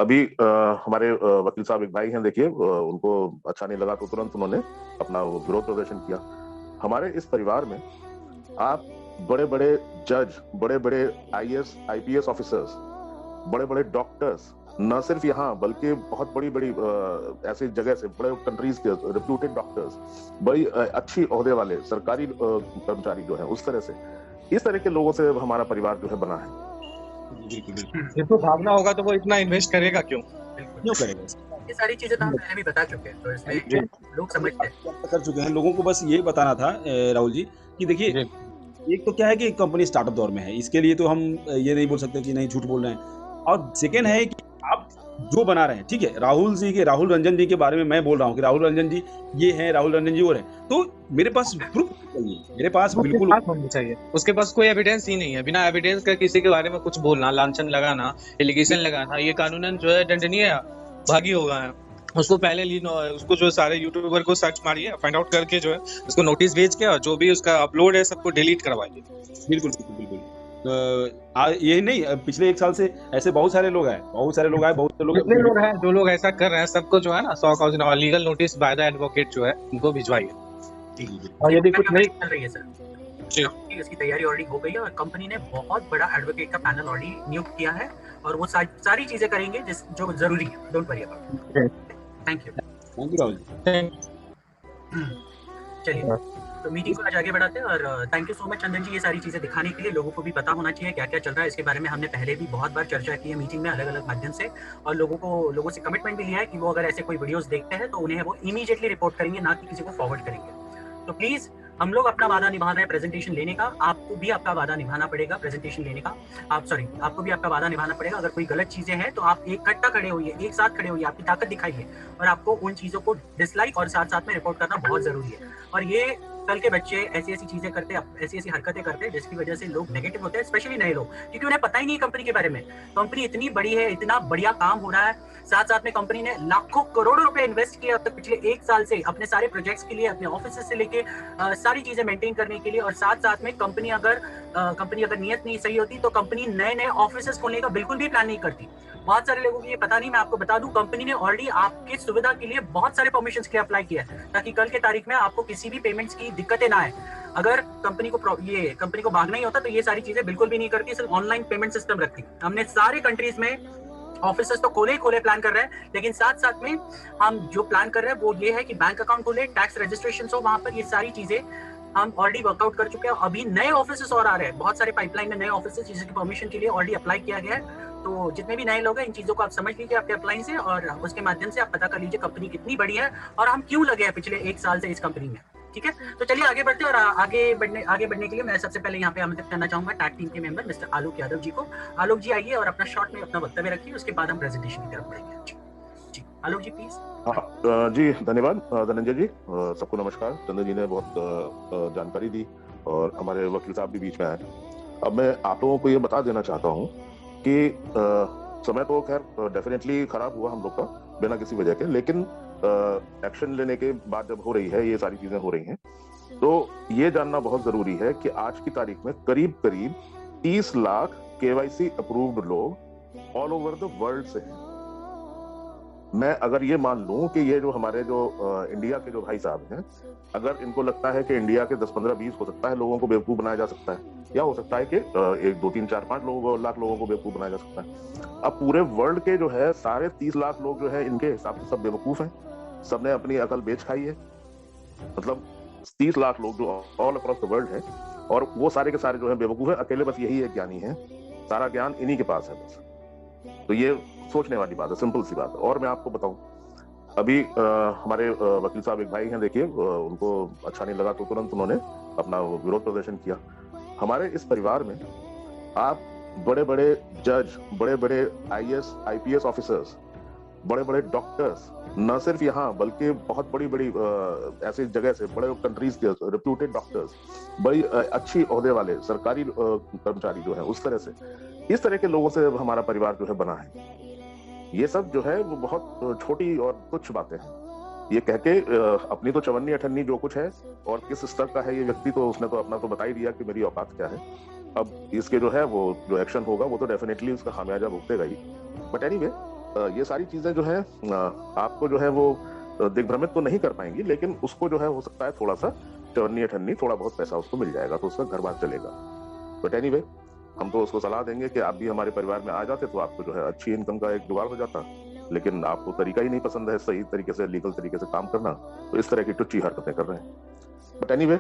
अभी हमारे वकील साहब एक भाई हैं, देखिए उनको अच्छा नहीं लगा तो तुरंत उन्होंने अपना वो विरोध प्रदर्शन किया। हमारे इस परिवार में आप बड़े-बड़े जज, बड़े-बड़े आईएएस, आईपीएस ऑफिसर्स, बड़े-बड़े डॉक्टर्स, न सिर्फ यहाँ बल्कि बहुत बड़ी-बड़ी ऐसी जगह से बड़े कंट्रीज के रेप्यूटेड डॉक्टर्स, बड़ी अच्छी ओहदे वाले सरकारी कर्मचारी जो हैं उस तरह से, इस तरह के लोगों से हमारा परिवार जो है बना है। बिल्कुल, बिल्कुल। जिसको भागना होगा तो वो इतना इन्वेस्ट करेगा क्यों? क्यों करेगा? ये सारी चीजें तो हम पहले भी बता चुके हैं, तो इसमें लोग समझते हैं। कर चुके हैं, लोगों को बस यही बताना था राहुल जी कि देखिए, जी। एक तो क्या है कि कंपनी स्टार्टअप दौर में है, इसके लिए तो हम ये नहीं बोल सकते कि नहीं झूठ बोल रहे हैं। और सेकंड है कि आप जो बना रहे हैं, ठीक है, राहुल रंजन जी के बारे में मैं बोल रहा हूँ कि राहुल रंजन जी ये हैं, राहुल रंजन जी वो हैं, तो मेरे पास प्रूफ चाहिए, मेरे पास उसके बिल्कुल पास होनी चाहिए। उसके पास कोई एविडेंस ही नहीं है। बिना एविडेंस के किसी के बारे में कुछ बोलना, लांछन लगाना, एलिगेशन लगाना, ये कानूनन जो है दंडनीय है, भागी होगा है। उसको पहले उसको जो सारे यूट्यूबर को सर्च मारिए, फाइंड आउट करके जो है उसको नोटिस भेज के और जो भी उसका अपलोड है सबको डिलीट करवाइए। बिल्कुल, बिल्कुल, बिल्कुल। यही नहीं, पिछले 1 साल से ऐसे बहुत सारे लोग आए, बहुत से लोग कितने लोग हैं जो लोग ऐसा कर रहे हैं, सबको जो है ना 100 legal notice by the advocate जो है उनको भिजवाइए। और यदि कुछ नहीं चल रही है सर जी, इसकी तैयारी ऑलरेडी हो गई है और कंपनी ने बहुत बड़ा एडवोकेट का पैनल ऑलरेडी नियुक्त किया है और वो सारी चीजें करेंगे जो जरूरी है। Don't worry about it. Thank you Rahul ji. चलिए, तो मीटिंग को आज आगे बढ़ाते हैं और thank you so much Chandan ji, ये सारी चीजें दिखाने के लिए। लोगों को भी पता होना चाहिए क्या क्या चल रहा है, इसके बारे में हमने पहले भी बहुत बार चर्चा की है मीटिंग में अलग अलग माध्यम से, और लोगों से कमिटमेंट भी लिया है कि वो अगर ऐसे कोई वीडियोस देखते हैं तो उन्हें वो इमीडिएटली रिपोर्ट करेंगे, ना कि किसी को फॉरवर्ड करेंगे। तो प्लीज हम लोग अपना वादा निभा रहे हैं प्रेजेंटेशन लेने का, आपको भी आपका वादा निभाना पड़ेगा प्रेजेंटेशन लेने का। आपको भी आपका वादा निभाना पड़ेगा। अगर कोई गलत चीजें हैं तो आप इकट्ठा खड़े होइए, एक साथ खड़े होइए, आपकी ताकत दिखाइए और आपको उन चीजों को डिसलाइक और साथ साथ में रिपोर्ट करना बहुत जरूरी है। और ये कल के बच्चे ऐसी चीजें करते, ऐसी हरकतें करते हैं जिसकी वजह से लोग नेगेटिव होते हैं, स्पेशली नए लोग, क्योंकि उन्हें पता ही नहीं कंपनी के बारे में। कंपनी इतनी बड़ी है, इतना बढ़िया काम हो रहा है, साथ साथ में कंपनी ने लाखों करोड़ों रुपए इन्वेस्ट किए अब तक पिछले 1 साल से अपने सारे प्रोजेक्ट्स के लिए, अपने ऑफिस से लेके सारी चीजें मेंटेन करने के लिए। और साथ साथ में कंपनी अगर नियत नहीं सही होती तो कंपनी नए ऑफिस खोलने का बिल्कुल भी प्लान नहीं करती। बहुत सारे लोगों को ये पता नहीं, मैं आपको बता दूं, कंपनी ने ऑलरेडी आपकी सुविधा के लिए बहुत सारे परमिशंस के लिए अप्लाई किया है, ताकि कल के तारीख में आपको किसी भी पेमेंट्स की दिक्कतें ना आए। अगर कंपनी को भागना ही होता तो ये सारी चीजें बिल्कुल भी नहीं करती, सिर्फ ऑनलाइन पेमेंट सिस्टम रखती। हमने सारे कंट्रीज में ऑफिसेस तो खोले प्लान कर रहे हैं, लेकिन साथ साथ में हम जो प्लान कर रहे हैं वो ये है कि बैंक अकाउंट खोले, टैक्स रजिस्ट्रेशन हो वहां पर, ये सारी चीजें हम ऑलरेडी वर्कआउट कर चुके हैं। अभी नए ऑफिसेस और आ रहे हैं, बहुत सारे पाइपलाइन में नए ऑफिसेस जिसकी परमिशन के लिए ऑलरेडी अप्लाई किया गया है। तो जितने भी नए लोग हैं, इन चीजों को आप समझ लीजिए आपके अप्लाई से, और उसके माध्यम से आप पता कर लीजिए कंपनी कितनी बड़ी है और हम क्यों लगे हैं पिछले 1 साल से इस कंपनी में। ठीक है, तो चलिए आगे बढ़ते हैं। और आगे बढ़ने के लिए मैं सबसे पहले यहाँ पे आमंत्रित करना चाहूंगा टैग टीम के मेंबर मिस्टर आलोक यादव जी को। आलोक जी आइए और अपना शॉर्ट में अपना वक्तव्य रखिए, उसके बाद हम प्रेजेंटेशन की तरफ बढ़ेंगे। जी आलोक जी प्लीज। जी धन्यवाद धनंजय जी, सबको नमस्कार। चंदन जी ने बहुत जानकारी दी और हमारे वकील साहब भी बीच में आए। अब मैं आप लोगों को ये बता देना चाहता हूँ कि समय तो खैर डेफिनेटली खराब हुआ हम लोग का बिना किसी वजह के, लेकिन एक्शन लेने के बाद जब हो रही है, ये सारी चीजें हो रही हैं, तो ये जानना बहुत जरूरी है कि आज की तारीख में करीब 30 लाख केवाईसी अप्रूव्ड लोग ऑल ओवर द वर्ल्ड से हैं। मैं अगर ये मान लूं कि ये जो हमारे जो इंडिया के जो भाई साहब हैं, अगर इनको लगता है कि इंडिया के 10, 15, 20 हो सकता है लोगों को बेवकूफ बनाया जा सकता है, या हो सकता है कि 1, 2, 3, 4, 5 लाख लोगों को बेवकूफ बनाया जा सकता है। अब पूरे वर्ल्ड के जो है सारे 30 लाख लोग जो है इनके हिसाब से सब बेवकूफ हैं, सबने अपनी अकल बेच खाई है। मतलब 30 लाख लोग जो ऑल अक्रॉस द वर्ल्ड है, और वो सारे के सारे जो है बेवकूफ है, अकेले बस यही एक ज्ञानी है, सारा ज्ञान इन्हीं के पास है बस। तो ये सोचने वाली बात है, सिंपल सी बात है। और मैं आपको बताऊं, अभी हमारे वकील साहब एक भाई हैं, देखिए उनको अच्छा नहीं लगा तो तुरंत उन्होंने अपना विरोध प्रदर्शन किया। हमारे इस परिवार में आप बड़े-बड़े जज, बड़े-बड़े आईएएस, आईपीएस ऑफिसर्स, बड़े-बड़े डॉक्टर्स, न सिर्फ यहाँ बल्कि बहुत बड़ी-बड़ी ऐसी जगह से बड़े कंट्रीज के रेप्यूटेड डॉक्टर्स, बड़ी अच्छी ओहदे वाले सरकारी कर्मचारी जो है उस तरह से, इस तरह के लोगों से हमारा परिवार जो है बना है। ये सब जो है वो बहुत छोटी और तुच्छ बातें हैं। ये कह के अपनी तो चवन्नी अठन्नी जो कुछ है और किस स्तर का है ये व्यक्ति, तो उसने तो अपना तो बता ही दिया कि मेरी औकात क्या है। अब इसके जो है वो जो एक्शन होगा वो तो डेफिनेटली उसका खामियाजा भुगतेगा ही। बट एनीवे, ये सारी चीजें जो है आपको जो है वो दिग्भ्रमित तो नहीं कर पाएंगी, लेकिन उसको जो है हो सकता है थोड़ा सा चवन्नी अठन्नी थोड़ा बहुत पैसा उसको मिल जाएगा, तो उसका घर बार चलेगा। बट एनीवे, हम तो उसको सलाह देंगे कि आप भी हमारे परिवार में आ जाते तो आपको जो है अच्छी इनकम का एक जुगाड़ हो जाता, लेकिन आपको तरीका ही नहीं पसंद है सही तरीके से लीगल तरीके से काम करना, तो इस तरह की टुच्ची हरकतें कर रहे हैं। बट एनीवे,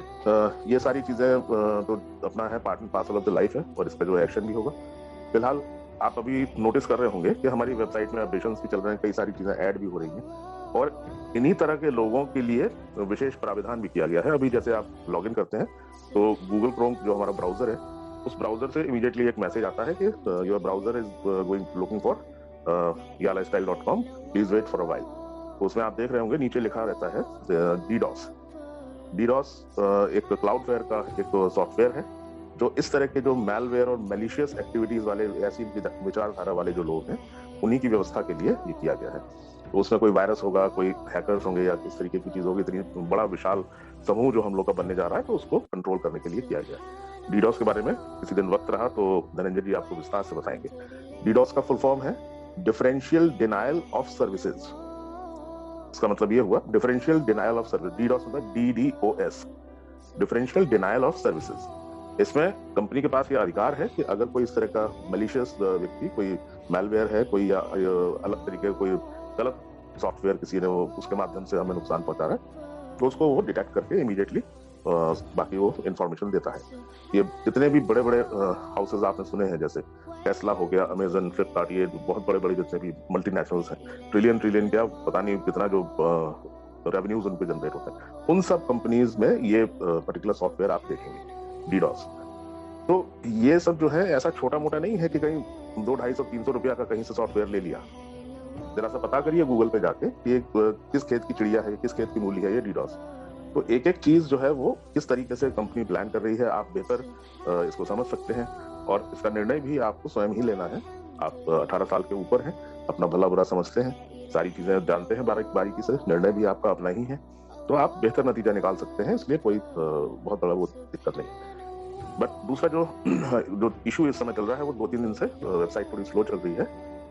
ये सारी चीजें तो अपना है, part and parcel of the life है, और इसका जो एक्शन भी होगा। फिलहाल आप अभी नोटिस कर रहे होंगे कि हमारी वेबसाइट में अपडेशंस भी चल रहे हैं, कई सारी चीजें ऐड भी हो रही हैं, और इन्हीं तरह के लोगों के लिए विशेष प्राविधान भी किया गया है। अभी जैसे आप लॉगिन करते हैं तो गूगल क्रोम जो हमारा ब्राउजर है, उस ब्राउजर से इमीडिएटली एक मैसेज आता है कि your browser is going looking for yalifestyle.com, please wait for a while. तो उसमें आप देख रहे होंगे नीचे लिखा रहता है DDoS। DDoS एक क्लाउडवेयर का एक सॉफ्टवेयर है जो इस तरह के जो मैलवेयर और मैलिशियस एक्टिविटीज वाले, ऐसी विचारधारा वाले जो लोग हैं, उन्हीं की व्यवस्था के लिए ये किया गया है। तो उसमें कोई वायरस होगा, कोई हैकर्स होंगे या किस तरीके की चीज होगी, इतनी बड़ा विशाल समूह जो हम लोग का बनने जा रहा है, तो उसको कंट्रोल करने के लिए किया गया है। DDoS के बारे में किसी दिन वक्त रहा तो धनंजय जी आपको विस्तार से बताएंगे। DDoS का फुल फॉर्म है डिफरेंशियल डिनायल ऑफ सर्विसेज। इसका मतलब ये हुआ differential denial of service. DDoS मतलब DDoS, differential denial of services. इसमें कंपनी के पास ये अधिकार है कि अगर कोई इस तरह का मलिशियस व्यक्ति, कोई मैलवेयर है, कोई या अलग तरीके कोई गलत सॉफ्टवेयर किसी ने उसके माध्यम से हमें नुकसान पहुंचा रहा है, तो उसको वो डिटेक्ट करके इमीडिएटली बाकी वो इंफॉर्मेशन देता है। ये जितने भी बड़े बड़े हाउसेज आपने सुने हैं, जैसे टेस्ला हो गया, अमेजन, फ्लिपकार्ट, ये बहुत बड़े बड़े जितने भी मल्टीनेशनल्स हैं, ट्रिलियन क्या पता नहीं कितना जो रेवेन्यूज उन पे जनरेट होते हैं, उन सब कंपनीज में ये पर्टिकुलर सॉफ्टवेयर आप देखेंगे DDoS। तो ये सब जो है ऐसा छोटा मोटा नहीं है कि कहीं 200-250-300 रुपया का कहीं से सॉफ्टवेयर ले लिया। जरा सा पता करिए गूगल पे जाके कि किस खेत की चिड़िया है, किस खेत की मूली है ये DDoS। तो एक एक चीज जो है वो किस तरीके से कंपनी प्लान कर रही है, आप बेहतर इसको समझ सकते हैं, और इसका निर्णय भी आपको स्वयं ही लेना है। आप 18 साल के ऊपर हैं, अपना भला बुरा समझते हैं, सारी चीजें जानते हैं बारीकी से, निर्णय भी आपका अपना ही है, तो आप बेहतर नतीजा निकाल सकते हैं, इसलिए कोई बहुत बड़ा वो दिक्कत नहीं। बट दूसरा जो इशू इस समय चल रहा है वो 2-3 दिन से वेबसाइट थोड़ी स्लो चल रही है,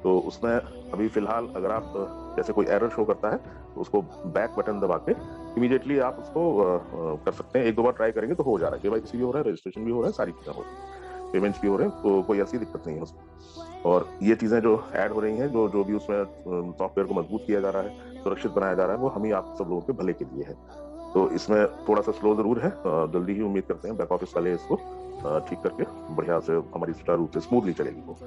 तो उसमें अभी फिलहाल अगर आप जैसे कोई एरर शो करता है तो उसको बैक बटन दबा के इमीडिएटली आप उसको कर सकते हैं। 1-2 बार ट्राई करेंगे तो हो जा रहा है, KYC भी हो रहा है, रजिस्ट्रेशन भी हो रहा है, सारी चीजें हो रही है, पेमेंट्स भी हो रहे हैं, तो कोई ऐसी दिक्कत नहीं है उसमें। और ये चीजें जो ऐड हो रही हैं, जो भी उसमें सॉफ्टवेयर को मजबूत किया जा रहा है, सुरक्षित बनाया जा रहा है, वो हम ही आप सब लोगों के भले के लिए है। तो इसमें थोड़ा सा स्लो जरूर है, जल्दी ही उम्मीद करते हैं बैक ऑफिस वाले इसको ठीक करके बढ़िया से हमारी सुचारू रूप से स्मूथली चलेगी वो।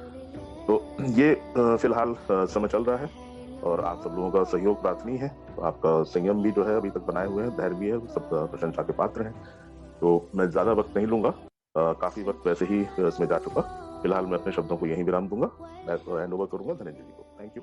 तो ये फिलहाल समय चल रहा है, और आप सब लोगों का सहयोग प्रार्थनीय है। तो आपका संयम भी जो है अभी तक बनाए हुए हैं, धैर्य भी है, सब प्रशंसा के पात्र हैं। तो मैं ज्यादा वक्त नहीं लूंगा, काफी वक्त वैसे ही इसमें जा चुका। फिलहाल मैं अपने शब्दों को यहीं विराम दूंगा, मैं हैंड ओवर करूंगा धनंजय जी को। Thank you.